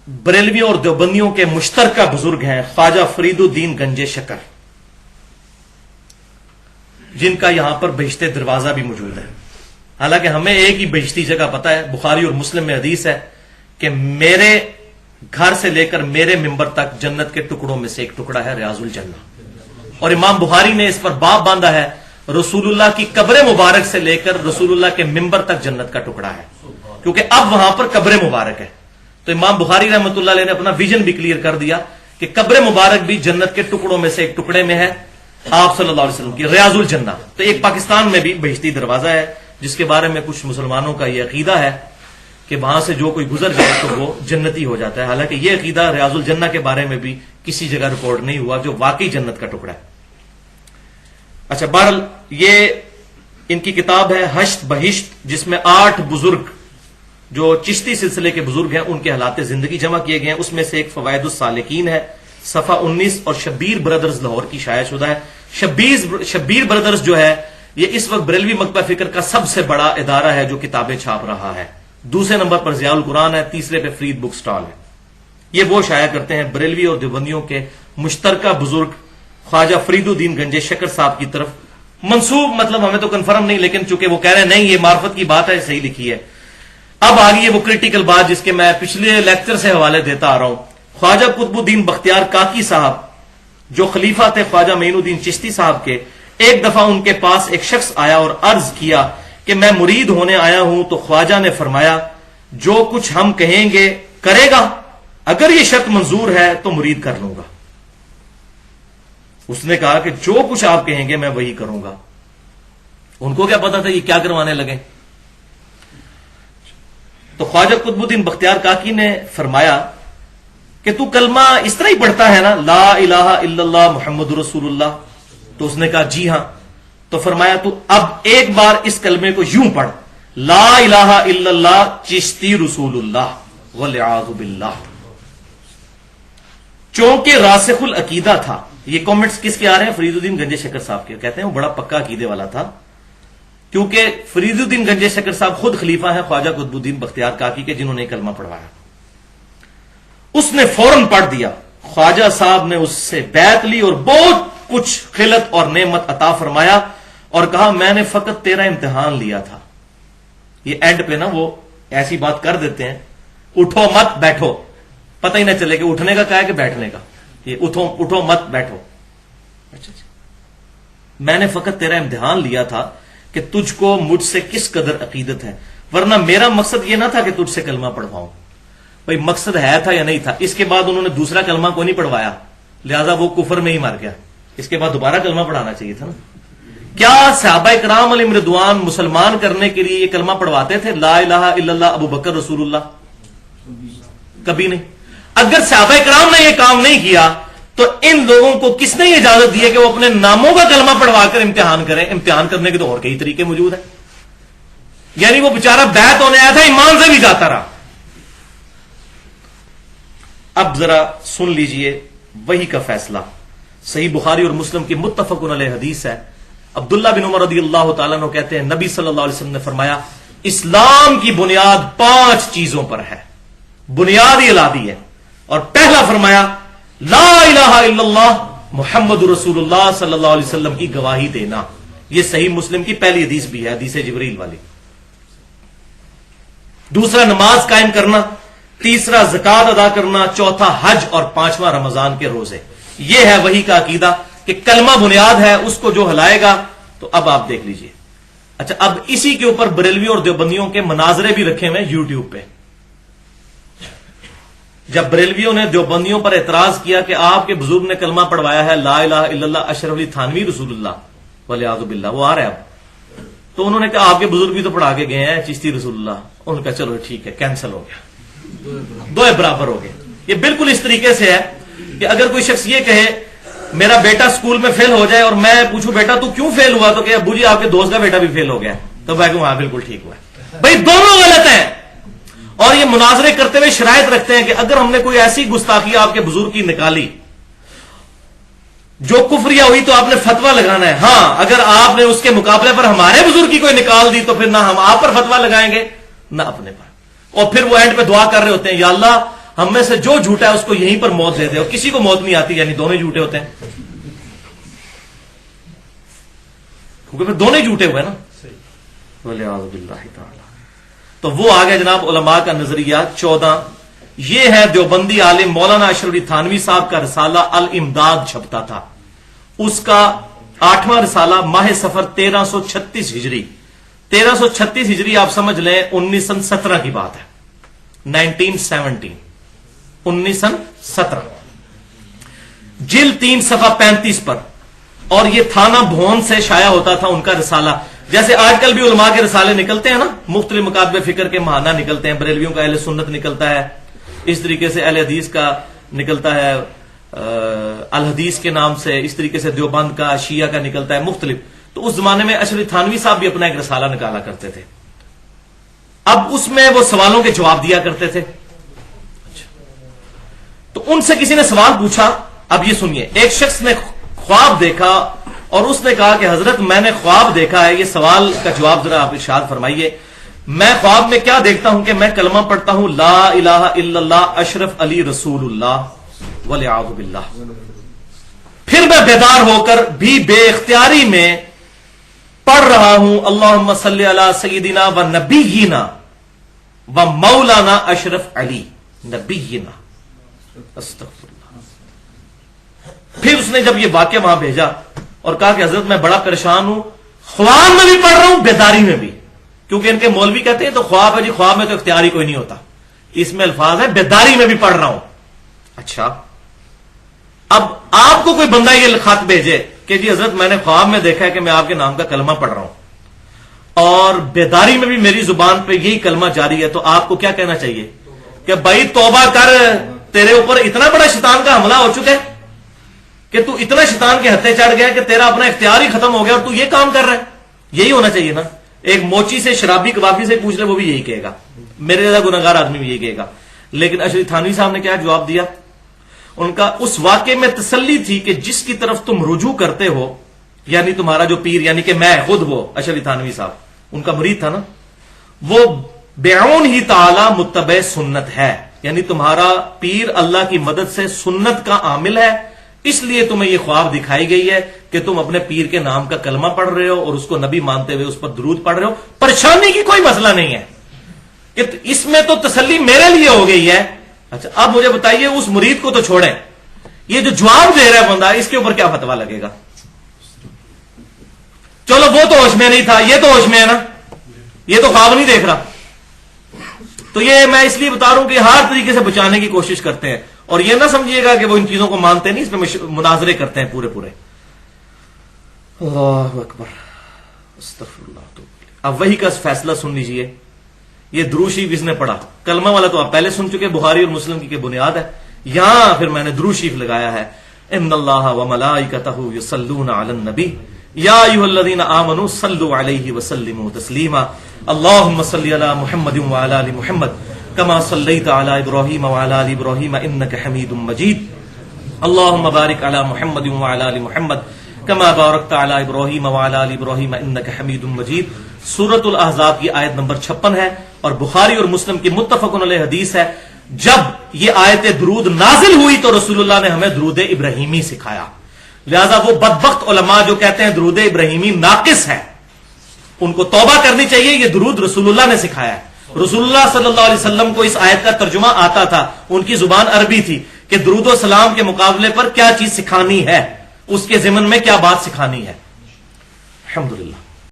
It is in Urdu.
بریلویوں اور دیوبندیوں کے مشترکہ بزرگ ہیں خواجہ فرید الدین گنج شکر، جن کا یہاں پر بہشت دروازہ بھی موجود ہے۔ حالانکہ ہمیں ایک ہی بہشتی جگہ پتا ہے، بخاری اور مسلم میں حدیث ہے کہ میرے گھر سے لے کر میرے ممبر تک جنت کے ٹکڑوں میں سے ایک ٹکڑا ہے ریاض الجنہ، اور امام بخاری نے اس پر باب باندھا ہے رسول اللہ کی قبر مبارک سے لے کر رسول اللہ کے ممبر تک جنت کا ٹکڑا ہے، کیونکہ اب وہاں پر قبر مبارک ہے۔ تو امام بخاری رحمۃ اللہ علیہ نے اپنا ویژن بھی کلیئر کر دیا کہ قبر مبارک بھی جنت کے ٹکڑوں میں سے ایک ٹکڑے میں ہے آپ صلی اللہ علیہ وسلم کی ریاض الجنہ۔ تو ایک پاکستان میں بھی بہشتی دروازہ ہے جس کے بارے میں کچھ مسلمانوں کا یہ عقیدہ ہے کہ وہاں سے جو کوئی گزر جائے تو وہ جنتی ہو جاتا ہے، حالانکہ یہ عقیدہ ریاض الجنہ کے بارے میں بھی کسی جگہ ریکارڈ نہیں ہوا جو واقعی جنت کا ٹکڑا ہے۔ اچھا، بہرحال یہ ان کی کتاب ہے حشت بہشت، جس میں 8 بزرگ جو چشتی سلسلے کے بزرگ ہیں ان کے حالات زندگی جمع کیے گئے ہیں۔ اس میں سے ایک فوائد السالکین ہے، صفحہ 19، اور شبیر بردرز لاہور کی شائع شدہ ہے۔ شبیر بردرز جو ہے یہ اس وقت بریلوی مکتبہ فکر کا سب سے بڑا ادارہ ہے جو کتابیں چھاپ رہا ہے۔ دوسرے نمبر پر ضیاء القرآن ہے، تیسرے پہ فرید بک سٹال ہے۔ یہ وہ شائع کرتے ہیں بریلوی اور دیوبندیوں کے مشترکہ بزرگ خواجہ فرید الدین گنج شکر صاحب کی طرف منسوب، مطلب ہمیں تو کنفرم نہیں، لیکن چونکہ وہ کہہ رہے ہیں نہیں یہ معرفت کی بات ہے، صحیح لکھی ہے۔ اب آگئی ہے وہ کرٹیکل بات جس کے میں پچھلے لیکچر سے حوالے دیتا آ رہا ہوں۔ خواجہ قطب الدین بختیار کاکی صاحب جو خلیفہ تھے خواجہ معین الدین چشتی صاحب کے، ایک دفعہ ان کے پاس ایک شخص آیا اور عرض کیا کہ میں مرید ہونے آیا ہوں، تو خواجہ نے فرمایا جو کچھ ہم کہیں گے کرے گا، اگر یہ شرط منظور ہے تو مرید کر لوں گا۔ اس نے کہا کہ جو کچھ آپ کہیں گے میں وہی کروں گا۔ ان کو کیا پتا تھا یہ کیا کروانے لگے؟ تو خواجہ قطب الدین بختیار کاکی نے فرمایا کہ تو کلمہ اس طرح ہی پڑھتا ہے نا، لا الہ الا اللہ محمد رسول اللہ؟ تو اس نے کہا جی ہاں۔ تو فرمایا تو اب ایک بار اس کلمے کو یوں پڑھ، لا الہ الا اللہ چشتی رسول اللہ والعیاذ باللہ۔ چونکہ راسخ العقیدہ تھا، یہ کامنٹس کس کے آ رہے ہیں؟ فرید الدین گنج شکر صاحب کے، کہتے ہیں وہ بڑا پکا عقیدے والا تھا، کیونکہ فرید الدین گنج شکر صاحب خود خلیفہ ہیں خواجہ قطب الدین بختیار کاکی کے جنہوں نے کلمہ پڑھوایا۔ اس نے فوراً پڑھ دیا، خواجہ صاحب نے اس سے بیعت لی اور بہت کچھ خلت اور نعمت عطا فرمایا اور کہا میں نے فقط تیرا امتحان لیا تھا۔ یہ اینڈ پہ نا وہ ایسی بات کر دیتے ہیں، اٹھو مت بیٹھو، پتہ ہی نہ چلے کہ اٹھنے کا کہا ہے کہ بیٹھنے کا، یہ اٹھو مت بیٹھو۔ اچھا میں نے فقط تیرا امتحان لیا تھا کہ تجھ کو مجھ سے کس قدر عقیدت ہے، ورنہ میرا مقصد یہ نہ تھا کہ تجھ سے کلمہ پڑھواؤں۔ بھائی مقصد ہے تھا یا نہیں تھا؟ اس کے بعد انہوں نے دوسرا کلمہ کو نہیں پڑھوایا، لہذا وہ کفر میں ہی مر گیا۔ اس کے بعد دوبارہ کلمہ پڑھانا چاہیے تھا نا۔ کیا صحابہ کرام علیہم رضوان مسلمان کرنے کے لیے یہ کلمہ پڑھواتے تھے لا الہ الا اللہ ابو بکر رسول اللہ؟ کبھی نہیں۔ اگر صحابہ کرام نے یہ کام نہیں کیا تو ان لوگوں کو کس نے یہ اجازت دی ہے کہ وہ اپنے ناموں کا کلمہ پڑھوا کر امتحان کریں؟ امتحان کرنے کے تو اور کئی طریقے موجود ہیں۔ یعنی وہ بیچارہ بیعت ہونے آیا تھا، ایمان سے بھی جاتا رہا۔ اب ذرا سن لیجئے وہی کا فیصلہ، صحیح بخاری اور مسلم کی متفق علیہ حدیث ہے۔ عبداللہ بن عمر رضی اللہ تعالیٰ عنہ کہتے ہیں نبی صلی اللہ علیہ وسلم نے فرمایا اسلام کی بنیاد 5 چیزوں پر ہے، بنیاد ہی الادی ہے، اور پہلا فرمایا لا الہ الا اللہ محمد رسول اللہ صلی اللہ علیہ وسلم کی گواہی دینا۔ یہ صحیح مسلم کی پہلی حدیث بھی ہے، حدیث جبریل والی۔ دوسرا نماز قائم کرنا، تیسرا زکوٰۃ ادا کرنا، چوتھا حج، اور 5واں رمضان کے روزے۔ یہ ہے وہی کا عقیدہ کہ کلمہ بنیاد ہے، اس کو جو ہلائے گا۔ تو اب آپ دیکھ لیجئے۔ اچھا، اب اسی کے اوپر بریلوی اور دیوبندیوں کے مناظرے بھی رکھے ہوئے یوٹیوب پہ۔ جب بریلویوں نے دیوبندیوں پر اعتراض کیا کہ آپ کے بزرگ نے کلمہ پڑھوایا ہے لا الہ الا اللہ اشرف علی تھانوی رسول اللہ والعیاذ باللہ، وہ آ رہا ہے اب، تو انہوں نے کہا آپ کے بزرگ بھی تو پڑھا کے گئے ہیں چشتی رسول اللہ۔ انہوں نے کہا چلو ٹھیک ہے، کینسل ہو گیا، دو برابر ہو گئے۔ یہ بالکل اس طریقے سے ہے کہ اگر کوئی شخص یہ کہے میرا بیٹا اسکول میں فیل ہو جائے اور میں پوچھوں بیٹا تو کیوں فیل ہوا، تو کہ ابو جی آپ کے دوست کا بیٹا بھی فیل ہو گیا، تو میں کہوں ہاں بالکل ٹھیک ہوا ہے۔ بھائی دونوں غلط ہیں، اور یہ مناظرے کرتے ہوئے شرائط رکھتے ہیں کہ اگر ہم نے کوئی ایسی گستاخی آپ کے بزرگ کی نکالی جو کفریہ ہوئی تو آپ نے فتویٰ لگانا ہے۔ ہاں اگر آپ نے اس کے مقابلے پر ہمارے بزرگ کی کوئی نکال دی تو پھر نہ ہم آپ پر فتویٰ لگائیں گے نہ اپنے پر۔ اور پھر وہ اینڈ پہ دعا کر رہے ہوتے ہیں یا اللہ ہم میں سے جو جھوٹا ہے اس کو یہیں پر موت دے دے، اور کسی کو موت نہیں آتی، یعنی دونوں جھوٹے ہوتے ہیں، کیونکہ پھر دونوں جھوٹے ہوئے نا. وَلِعَاذُ بِاللَّهِ تَعَالَى. تو وہ آگے جناب علماء کا نظریہ 14 یہ ہے. دیوبندی عالم مولانا اشرف علی تھانوی صاحب کا رسالہ الامداد چھپتا تھا، اس کا 8واں رسالہ ماہ سفر 1336 ہجری. 1336 ہجری آپ سمجھ لیں 1917 کی بات ہے، 1917 1917 جلد 3 صفحہ 35 پر. اور یہ تھانہ بھون سے شائع ہوتا تھا ان کا رسالہ. جیسے آج کل بھی علماء کے رسالے نکلتے ہیں نا، مختلف مکاتب فکر کے ماہانہ نکلتے ہیں، بریلویوں کا اہل سنت نکلتا ہے، اس طریقے سے اہل حدیث کا نکلتا ہے الحدیث کے نام سے، اس طریقے سے دیوبند کا، شیعہ کا نکلتا ہے، مختلف. تو اس زمانے میں اشرف تھانوی صاحب بھی اپنا ایک رسالہ نکالا کرتے تھے. اب اس میں وہ سوالوں کے جواب دیا کرتے تھے. تو ان سے کسی نے سوال پوچھا. اب یہ سنیے، ایک شخص نے خواب دیکھا اور اس نے کہا کہ حضرت میں نے خواب دیکھا ہے. یہ سوال کا جواب ذرا آپ ارشاد فرمائیے. میں خواب میں کیا دیکھتا ہوں کہ میں کلمہ پڑھتا ہوں لا الہ الا اللہ اشرف علی رسول اللہ وَلِعَاذُ بِاللَّهِ. پھر میں بیدار ہو کر بھی بے اختیاری میں پڑھ رہا ہوں اللہم صلی علی سیدنا و نبینا و مولانا اشرف علی نبینا. استغفر اللہ. پھر اس نے جب یہ واقعہ وہاں بھیجا اور کہا کہ حضرت میں بڑا پریشان ہوں، خواب میں بھی پڑھ رہا ہوں بیداری میں بھی، کیونکہ ان کے مولوی کہتے ہیں تو خواب ہے جی، خواب میں تو اختیاری کوئی نہیں ہوتا، اس میں الفاظ ہے بیداری میں بھی پڑھ رہا ہوں. اچھا، اب آپ کو کوئی بندہ یہ خط بھیجے کہ جی حضرت میں نے خواب میں دیکھا ہے کہ میں آپ کے نام کا کلمہ پڑھ رہا ہوں اور بیداری میں بھی میری زبان پہ یہی کلمہ جاری ہے، تو آپ کو کیا کہنا چاہیے کہ بھائی توبہ کر، تیرے اوپر اتنا بڑا شیطان کا حملہ ہو چکا ہے کہ تو اتنا شیطان کے ہتھے چڑھ گیا کہ تیرا اپنا اختیار ہی ختم ہو گیا اور تو یہ کام کر رہا ہے. یہی ہونا چاہیے نا. ایک موچی سے، شرابی کبابی سے پوچھ لے وہ بھی یہی کہے گا، میرے زیادہ گناہگار آدمی بھی یہی کہے گا. لیکن اشرف تھانوی صاحب نے کیا جواب دیا؟ ان کا اس واقعے میں تسلی تھی کہ جس کی طرف تم رجوع کرتے ہو، یعنی تمہارا جو پیر، یعنی کہ میں خود، وہ اشرف تھانوی صاحب ان کا مرید تھا نا، وہ بعون ہی تعالی متبع سنت ہے، یعنی تمہارا پیر اللہ کی مدد سے سنت کا عامل ہے، اس لیے تمہیں یہ خواب دکھائی گئی ہے کہ تم اپنے پیر کے نام کا کلمہ پڑھ رہے ہو اور اس کو نبی مانتے ہوئے اس پر درود پڑھ رہے ہو. پریشانی کی کوئی مسئلہ نہیں ہے کہ اس میں تو تسلی میرے لیے ہو گئی ہے. اچھا، اب مجھے بتائیے اس مرید کو تو چھوڑیں، یہ جو جواب دے رہا ہے بندہ، اس کے اوپر کیا فتویٰ لگے گا؟ چلو وہ تو ہوش میں نہیں تھا، یہ تو ہوش میں ہے نا، یہ تو خواب نہیں دیکھ رہا. تو یہ میں اس لیے بتا رہا ہوں کہ ہر طریقے سے بچانے کی کوشش کرتے ہیں، اور یہ نہ سمجھیے گا کہ وہ ان چیزوں کو مانتے نہیں، اس میں مناظرے کرتے ہیں پورے پورے. اللہ اکبر، استغفر اللہ. اب وہی کا فیصلہ سن لیجئے. یہ درود شریف اس نے پڑھا، کلمہ والا تو آپ پہلے سن چکے، بخاری اور مسلم کی بنیاد ہے. یہاں پھر میں نے درود شریف لگایا ہے، ان اللہ وملائکتہ یصلون علی النبی یا ایھا الذین آمنوا صلوا علیہ وسلموا تسلیما. اللهم صل علی محمد وعلی آل محمد كما صليت على ابراهيم وعلى ال ابراهيم انك حميد مجيد. اللهم بارك على محمد وعلى ال محمد كما باركت على ابراهيم وعلى ال ابراهيم انك حميد مجيد. سورۃ الاحزاب کی آیت نمبر 56 ہے اور بخاری اور مسلم کی متفق علیہ حدیث ہے. جب یہ آیت درود نازل ہوئی تو رسول اللہ نے ہمیں درود ابراہیمی سکھایا. لہذا وہ بدبخت علماء جو کہتے ہیں درود ابراہیمی ناقص ہے، ان کو توبہ کرنی چاہیے. یہ درود رسول اللہ نے سکھایا ہے. رسول اللہ صلی اللہ علیہ وسلم کو اس آیت کا ترجمہ آتا تھا، ان کی زبان عربی تھی کہ درود و سلام کے مقابلے پر کیا چیز سکھانی ہے، اس کے ضمن میں کیا بات سکھانی ہے. الحمدللہ.